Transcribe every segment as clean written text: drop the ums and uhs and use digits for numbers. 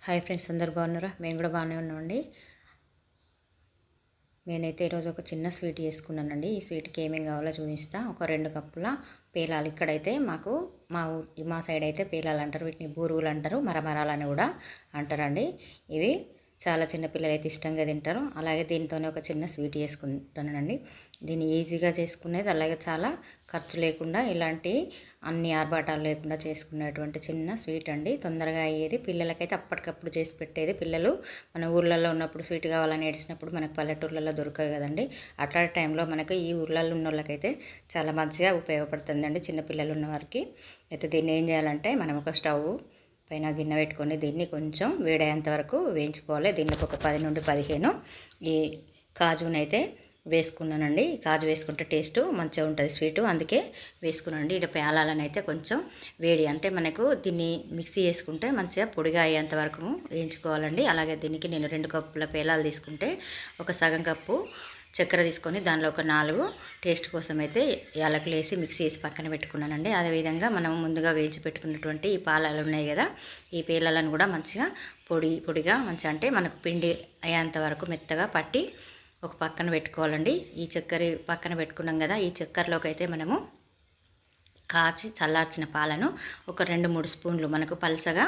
Hi friends, అందరు బాగున్నారా? మేము కూడా బాగానే ఉన్నామండి. నేనైతే ఈరోజు ఒక చిన్న స్వీట్ చేసుకున్నానండి. ఈ స్వీట్కి ఏమేమి కావాలో చూపిస్తా. ఒక 2 కప్పుల పేలాలు. ఇక్కడైతే మాకు మా సైడ్ అయితే పేలాలు అంటారు, వీటిని బూరుగులు అంటారు, మరమరాలని కూడా అంటారండి. ఇవి చాలా చిన్న పిల్లలు అయితే ఇష్టంగా తింటారు. అలాగే దీనితోనే ఒక చిన్న స్వీట్ చేసుకుంటానండి. దీన్ని ఈజీగా చేసుకునేది, అలాగే చాలా ఖర్చు లేకుండా, ఇలాంటి అన్ని ఆర్భాటాలు లేకుండా చేసుకునేటువంటి చిన్న స్వీట్ అండి. తొందరగా అయ్యేది, పిల్లలకైతే అప్పటికప్పుడు చేసి పెట్టేది. పిల్లలు మన ఊర్లలో ఉన్నప్పుడు స్వీట్ కావాలని ఏడిచినప్పుడు మనకు పల్లెటూర్లలో దొరకదు కదండి. అట్లాంటి టైంలో మనకు ఈ ఊర్లలో ఉన్న వాళ్ళకైతే చాలా మంచిగా ఉపయోగపడుతుందండి, చిన్నపిల్లలు ఉన్న వారికి. అయితే దీన్ని ఏం చేయాలంటే, మనం ఒక స్టవ్ పైన గిన్నె పెట్టుకొని దీన్ని కొంచెం వేడయ్యేంత వరకు వేయించుకోవాలి. దీనికి ఒక 10 నుండి 15 ఈ కాజునైతే వేసుకున్నానండి. కాజు వేసుకుంటే టేస్ట్ మంచిగా ఉంటుంది స్వీటు, అందుకే వేసుకున్నానండి. ఇటు పేలాలని అయితే కొంచెం వేడి, అంటే మనకు దీన్ని మిక్సీ చేసుకుంటే మంచిగా పొడిగా అయ్యేంత వరకు వేయించుకోవాలండి. అలాగే దీనికి నేను 2 కప్పుల పేలాలు తీసుకుంటే ఒక సగం కప్పు చక్కెర తీసుకొని దానిలో ఒక 4 టేస్ట్ కోసం అయితే యాలకులు వేసి మిక్సీ వేసి పక్కన పెట్టుకున్నానండి. అదేవిధంగా మనం ముందుగా వేయించి పెట్టుకున్నటువంటి ఈ పాలాలు ఉన్నాయి కదా, ఈ పేలాలను కూడా మంచిగా పొడిగా మంచిగా, అంటే మనకు పిండి అయ్యేంత వరకు మెత్తగా పట్టి ఒక పక్కన పెట్టుకోవాలండి. ఈ చక్కెర పక్కన పెట్టుకున్నాం కదా, ఈ చక్కెరలోకి అయితే మనము కాచి చల్లార్చిన పాలను ఒక 2-3 స్పూన్లు మనకు పలసగా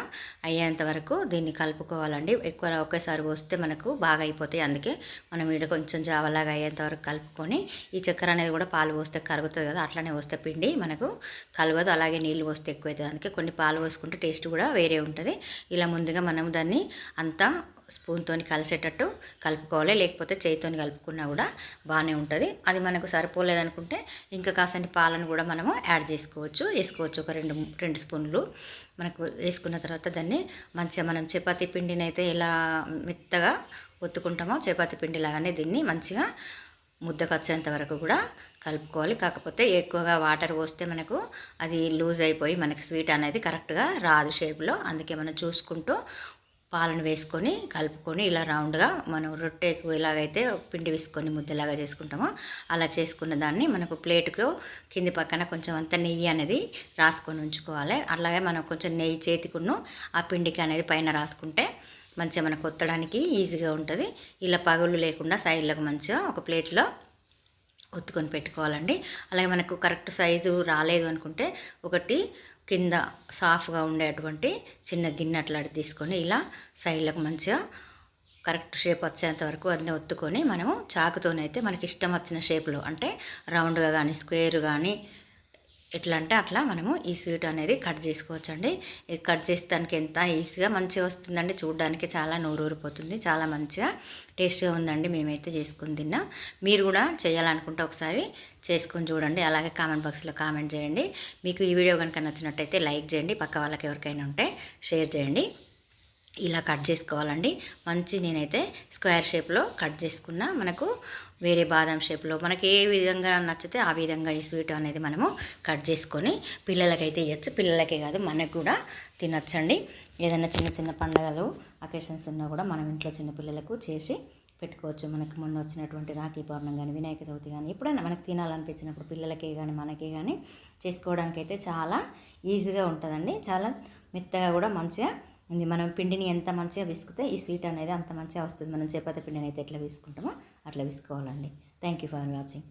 అయ్యేంత వరకు దీన్ని కలుపుకోవాలండి. ఎక్కువ ఒకేసారి పోస్తే మనకు బాగా అయిపోతాయి, అందుకే మనం ఇక్కడ కొంచెం జావలాగా అయ్యేంత వరకు కలుపుకొని, ఈ చక్కెర అనేది కూడా పాలు పోస్తే కరుగుతుంది కదా, అట్లనే పోస్తే పిండి మనకు కలవదు. అలాగే నీళ్ళు పోస్తే ఎక్కువ అవుతుంది, అందుకే కొన్ని పాలు పోసుకుంటే టేస్ట్ కూడా వేరే ఉంటుంది. ఇలా ముందుగా మనం దాన్ని అంతా స్పూన్తో కలిసేటట్టు కలుపుకోవాలి, లేకపోతే చేయితో కలుపుకున్నా కూడా బాగానే ఉంటుంది. అది మనకు సరిపోలేదనుకుంటే ఇంకా కాసంటి పాలను కూడా మనము యాడ్ వేసుకోవచ్చు ఒక 2 స్పూన్లు. మనకు వేసుకున్న తర్వాత దాన్ని మంచిగా మనం చపాతీ పిండిని అయితే ఎలా మెత్తగా ఒత్తుకుంటామో చపాతీ పిండి లాగానే దీన్ని మంచిగా ముద్దకు వచ్చేంత వరకు కూడా కలుపుకోవాలి. కాకపోతే ఎక్కువగా వాటర్ పోస్తే మనకు అది లూజ్ అయిపోయి మనకి స్వీట్ అనేది కరెక్ట్గా రాదు షేప్లో, అందుకే మనం చూసుకుంటూ పాలను వేసుకొని కలుపుకొని ఇలా రౌండ్గా మనం రొట్టెకు ఎలాగైతే పిండి వేసుకొని ముద్దలాగా చేసుకుంటామో అలా చేసుకున్న దాన్ని మనకు ప్లేటుకు కింది పక్కన కొంచెం అంత నెయ్యి అనేది రాసుకొని ఉంచుకోవాలి. అలాగే మనం కొంచెం నెయ్యి చేతికున్న ఆ పిండికి అనేది పైన రాసుకుంటే మంచిగా మనకు కొత్తడానికి ఈజీగా ఉంటుంది. ఇలా పగులు లేకుండా సైడ్లకు మంచిగా ఒక ప్లేట్లో ఒత్తుకొని పెట్టుకోవాలండి. అలాగే మనకు కరెక్ట్ సైజు రాలేదు అనుకుంటే ఒకటి కింద సాఫ్ట్గా ఉండేటువంటి చిన్న గిన్నె అట్లాంటి తీసుకొని ఇలా సైడ్లకు మంచిగా కరెక్ట్ షేప్ వచ్చేంత వరకు అన్నీ ఒత్తుకొని మనము చాకుతోనైతే మనకి ఇష్టం వచ్చిన షేప్లో, అంటే రౌండ్గా కానీ స్క్వేర్ కానీ ఎట్లా అంటే అట్లా మనము ఈ స్వీట్ అనేది కట్ చేసుకోవచ్చండి. ఇది కట్ చేసేదానికి ఎంత ఈజీగా మంచిగా వస్తుందండి, చూడడానికి చాలా నోరూరిపోతుంది, చాలా మంచిగా టేస్ట్గా ఉందండి. మేమైతే చేసుకుని తిన్నా. మీరు కూడా చేయాలనుకుంటే ఒకసారి చేసుకొని చూడండి. అలాగే కామెంట్ బాక్స్లో కామెంట్ చేయండి. మీకు ఈ వీడియో కనుక నచ్చినట్టయితే లైక్ చేయండి, పక్క వాళ్ళకి ఎవరికైనా ఉంటే షేర్ చేయండి. ఇలా కట్ చేసుకోవాలండి. నేనైతే స్క్వేర్ షేప్లో కట్ చేసుకున్న, మనకు వేరే బాదం షేప్లో మనకి ఏ విధంగా నచ్చితే ఆ విధంగా ఈ స్వీట్ అనేది మనము కట్ చేసుకొని పిల్లలకైతే ఇవ్వచ్చు. పిల్లలకే కాదు మనకు కూడా తినచ్చండి. ఏదైనా చిన్న చిన్న పండుగలు అకేషన్స్ ఉన్నా కూడా మనం ఇంట్లో చిన్న పిల్లలకు చేసి పెట్టుకోవచ్చు. మనకు మొన్న వచ్చినటువంటి రాఖీ పౌర్ణమి కానీ వినాయక చవితి కానీ ఎప్పుడైనా మనకు తినాలనిపించినప్పుడు పిల్లలకే కానీ మనకే కానీ చేసుకోవడానికి అయితే చాలా ఈజీగా ఉంటుందండి. చాలా మెత్తగా కూడా మంచిగా ఉంది. మనం పిండిని ఎంత మంచిగా విసుకుతే ఈ స్వీట్ అనేది అంత మంచిగా వస్తుంది. మనం చపాతీ పిండిని అయితే ఎట్లా విసుకుంటామో అట్లా విసుకోవాలండి. Thank you for watching.